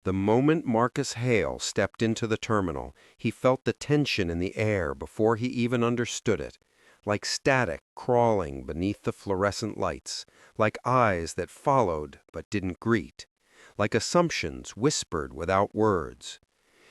The moment Marcus Hale stepped into the terminal, he felt the tension in the air before he even understood it, like static crawling beneath the fluorescent lights, like eyes that followed but didn't greet, like assumptions whispered without words.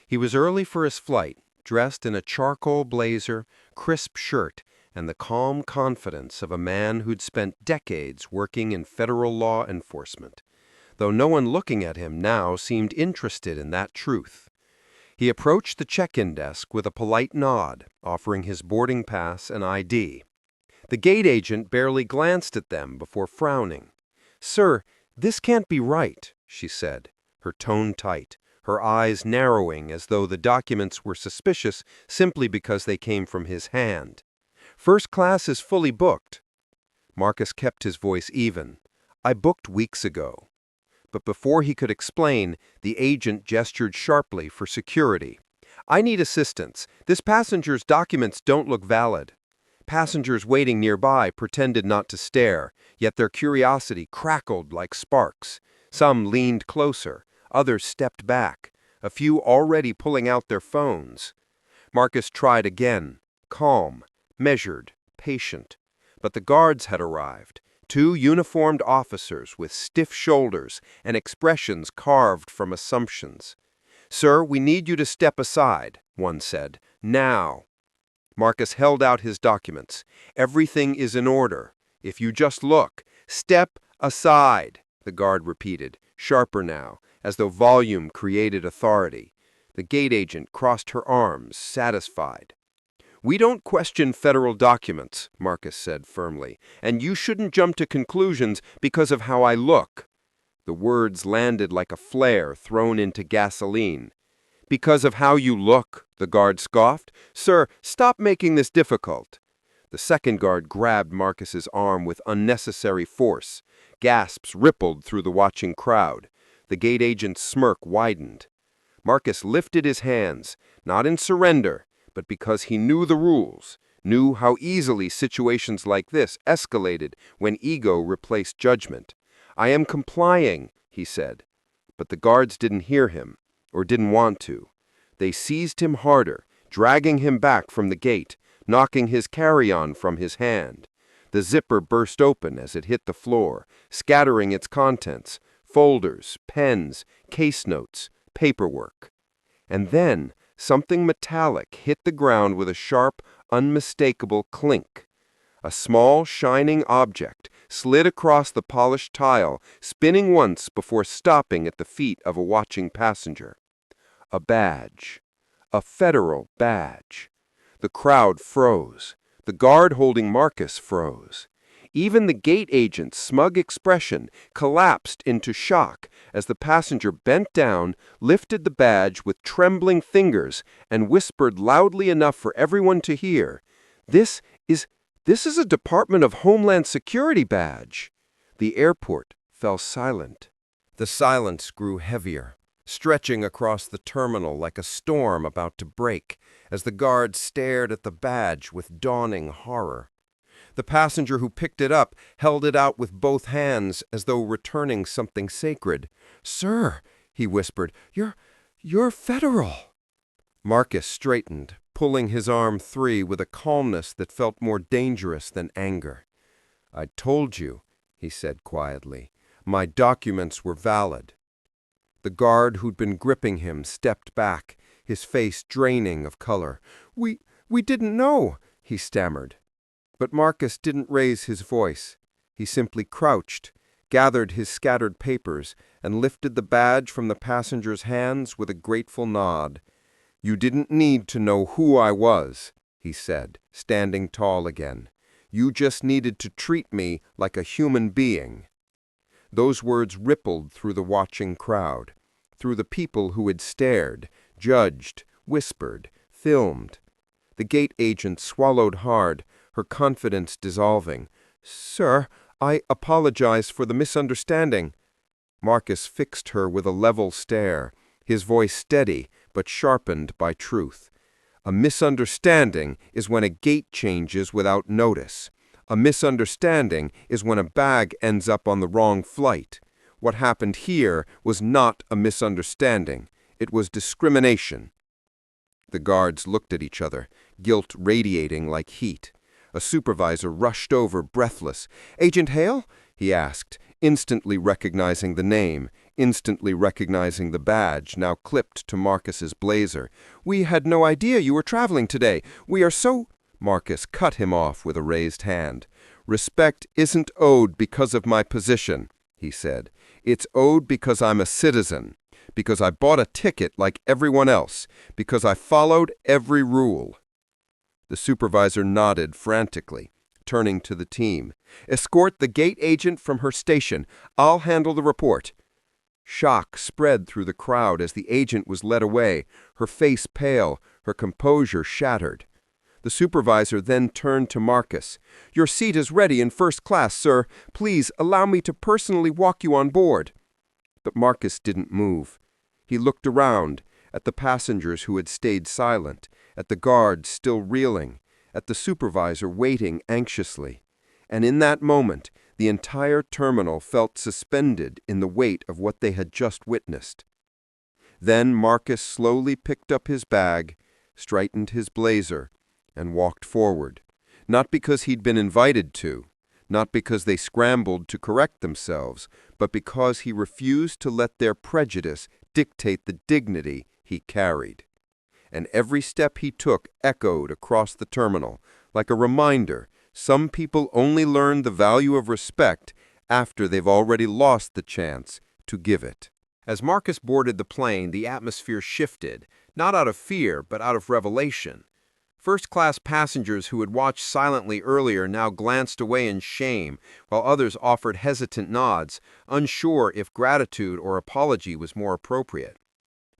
He was early for his flight, dressed in a charcoal blazer, crisp shirt, and the calm confidence of a man who'd spent decades working in federal law enforcement, though no one looking at him now seemed interested in that truth. He approached the check-in desk with a polite nod, offering his boarding pass and ID. The gate agent barely glanced at them before frowning. "Sir, this can't be right," she said, her tone tight, her eyes narrowing as though the documents were suspicious simply because they came from his hand. "First class is fully booked." Marcus kept his voice even. "I booked weeks ago." But before he could explain, the agent gestured sharply for security. "I need assistance. This passenger's documents don't look valid." Passengers waiting nearby pretended not to stare, yet their curiosity crackled like sparks. Some leaned closer, others stepped back, a few already pulling out their phones. Marcus tried again, calm, measured, patient. But the guards had arrived. Two uniformed officers with stiff shoulders and expressions carved from assumptions. "Sir, we need you to step aside," one said. "Now." Marcus held out his documents. "Everything is in order. If you just look. Step aside," the guard repeated, sharper now, as though volume created authority. The gate agent crossed her arms, satisfied. "We don't question federal documents," Marcus said firmly, "and you shouldn't jump to conclusions because of how I look." The words landed like a flare thrown into gasoline. "Because of how you look," the guard scoffed. "Sir, stop making this difficult." The second guard grabbed Marcus's arm with unnecessary force. Gasps rippled through the watching crowd. The gate agent's smirk widened. Marcus lifted his hands, not in surrender, but because he knew the rules, knew how easily situations like this escalated when ego replaced judgment. "I am complying," he said. But the guards didn't hear him, or didn't want to. They seized him harder, dragging him back from the gate, knocking his carry-on from his hand. The zipper burst open as it hit the floor, scattering its contents, folders, pens, case notes, paperwork. And then something metallic hit the ground with a sharp, unmistakable clink. A small, shining object slid across the polished tile, spinning once before stopping at the feet of a watching passenger. A badge. A federal badge. The crowd froze. The guard holding Marcus froze. Even the gate agent's smug expression collapsed into shock as the passenger bent down, lifted the badge with trembling fingers, and whispered loudly enough for everyone to hear, This is a Department of Homeland Security badge." The airport fell silent. The silence grew heavier, stretching across the terminal like a storm about to break, as the guard stared at the badge with dawning horror. The passenger who picked it up held it out with both hands as though returning something sacred. "Sir," he whispered, you're federal." Marcus straightened, pulling his arm free with a calmness that felt more dangerous than anger. "I told you," he said quietly, "my documents were valid." The guard who'd been gripping him stepped back, his face draining of color. We didn't know," he stammered. But Marcus didn't raise his voice. He simply crouched, gathered his scattered papers, and lifted the badge from the passenger's hands with a grateful nod. "You didn't need to know who I was," he said, standing tall again. "You just needed to treat me like a human being." Those words rippled through the watching crowd, through the people who had stared, judged, whispered, filmed. The gate agent swallowed hard, her confidence dissolving. "Sir, I apologize for the misunderstanding." Marcus fixed her with a level stare, his voice steady but sharpened by truth. "A misunderstanding is when a gate changes without notice. A misunderstanding is when a bag ends up on the wrong flight. What happened here was not a misunderstanding. It was discrimination. The guards looked at each other, guilt radiating like heat. A supervisor rushed over, breathless. "Agent Hale?" he asked, instantly recognizing the name, instantly recognizing the badge now clipped to Marcus's blazer. "We had no idea you were traveling today. We are so—" Marcus cut him off with a raised hand. "Respect isn't owed because of my position," he said. "It's owed because I'm a citizen, because I bought a ticket like everyone else, because I followed every rule." The supervisor nodded frantically, turning to the team. "Escort the gate agent from her station. I'll handle the report." Shock spread through the crowd as the agent was led away, her face pale, her composure shattered. The supervisor then turned to Marcus. "Your seat is ready in first class, sir. Please allow me to personally walk you on board." But Marcus didn't move. He looked around, at the passengers who had stayed silent, at the guards still reeling, at the supervisor waiting anxiously. And in that moment, the entire terminal felt suspended in the weight of what they had just witnessed. Then Marcus slowly picked up his bag, straightened his blazer, and walked forward, not because he'd been invited to, not because they scrambled to correct themselves, but because he refused to let their prejudice dictate the dignity he carried. And every step he took echoed across the terminal, like a reminder some people only learn the value of respect after they've already lost the chance to give it. As Marcus boarded the plane, the atmosphere shifted, not out of fear, but out of revelation. First-class passengers who had watched silently earlier now glanced away in shame, while others offered hesitant nods, unsure if gratitude or apology was more appropriate.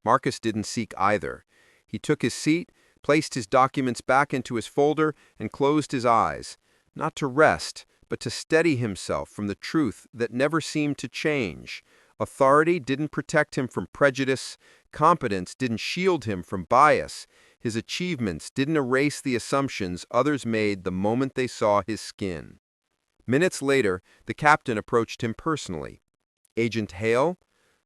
Marcus didn't seek either. He took his seat, placed his documents back into his folder, and closed his eyes, not to rest, but to steady himself from the truth that never seemed to change. Authority didn't protect him from prejudice, competence didn't shield him from bias, his achievements didn't erase the assumptions others made the moment they saw his skin. Minutes later, the captain approached him personally. "Agent Hale?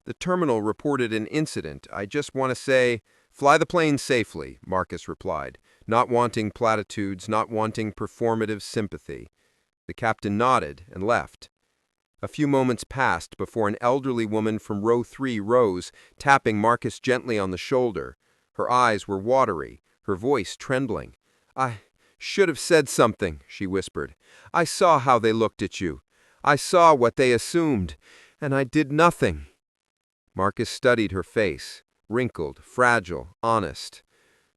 The terminal reported an incident. I just want to say, fly the plane safely," Marcus replied, not wanting platitudes, not wanting performative sympathy. The captain nodded and left. A few moments passed before an elderly woman from row 3 rose, tapping Marcus gently on the shoulder. Her eyes were watery, her voice trembling. "I should have said something," she whispered. "I saw how they looked at you. I saw what they assumed, and I did nothing." Marcus studied her face, wrinkled, fragile, honest.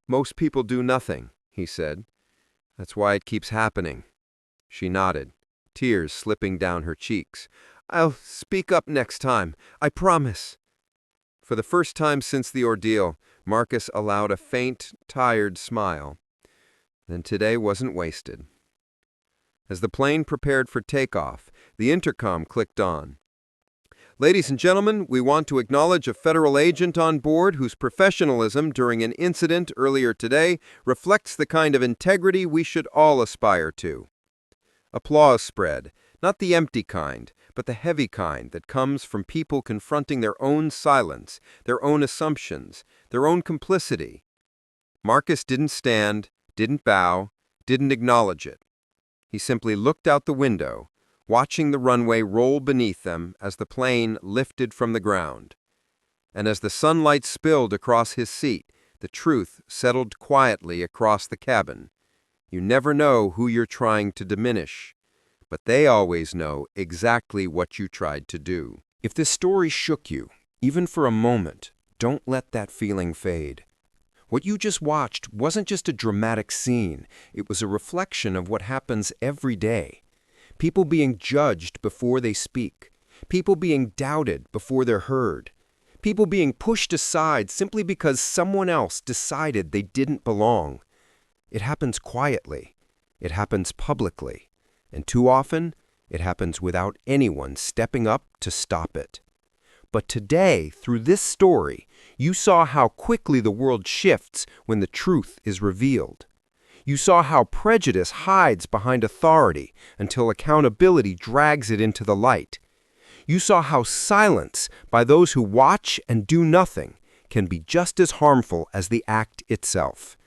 "Most people do nothing," he said. "That's why it keeps happening." She nodded, tears slipping down her cheeks. "I'll speak up next time, I promise." For the first time since the ordeal, Marcus allowed a faint, tired smile. Then today wasn't wasted. As the plane prepared for takeoff, the intercom clicked on. "Ladies and gentlemen, we want to acknowledge a federal agent on board whose professionalism during an incident earlier today reflects the kind of integrity we should all aspire to." Applause spread, not the empty kind, but the heavy kind that comes from people confronting their own silence, their own assumptions, their own complicity. Marcus didn't stand, didn't bow, didn't acknowledge it. He simply looked out the window, watching the runway roll beneath them as the plane lifted from the ground. And as the sunlight spilled across his seat, the truth settled quietly across the cabin. You never know who you're trying to diminish, but they always know exactly what you tried to do. If this story shook you, even for a moment, don't let that feeling fade. What you just watched wasn't just a dramatic scene, it was a reflection of what happens every day. People being judged before they speak, people being doubted before they're heard, people being pushed aside simply because someone else decided they didn't belong. It happens quietly, it happens publicly, and too often, it happens without anyone stepping up to stop it. But today, through this story, you saw how quickly the world shifts when the truth is revealed. You saw how prejudice hides behind authority until accountability drags it into the light. You saw how silence by those who watch and do nothing can be just as harmful as the act itself.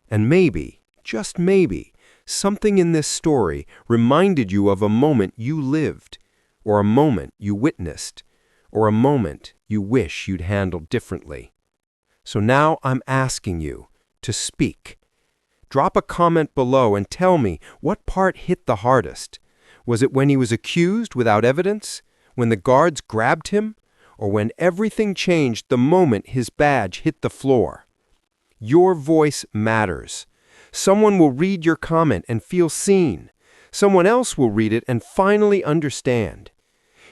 And maybe, just maybe, something in this story reminded you of a moment you lived, or a moment you witnessed, or a moment you wish you'd handled differently. So now I'm asking you to speak. Drop a comment below and tell me what part hit the hardest. Was it when he was accused without evidence? When the guards grabbed him? Or when everything changed the moment his badge hit the floor? Your voice matters. Someone will read your comment and feel seen. Someone else will read it and finally understand.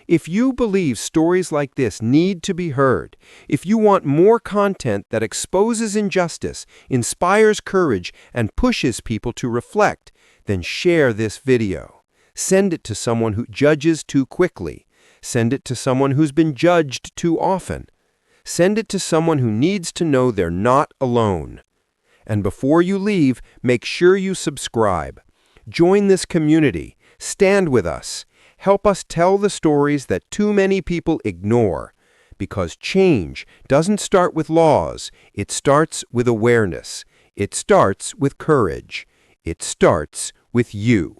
If you believe stories like this need to be heard, if you want more content that exposes injustice, inspires courage, and pushes people to reflect, then share this video. Send it to someone who judges too quickly. Send it to someone who's been judged too often. Send it to someone who needs to know they're not alone. And before you leave, make sure you subscribe. Join this community. Stand with us. Help us tell the stories that too many people ignore. Because change doesn't start with laws. It starts with awareness. It starts with courage. It starts with you.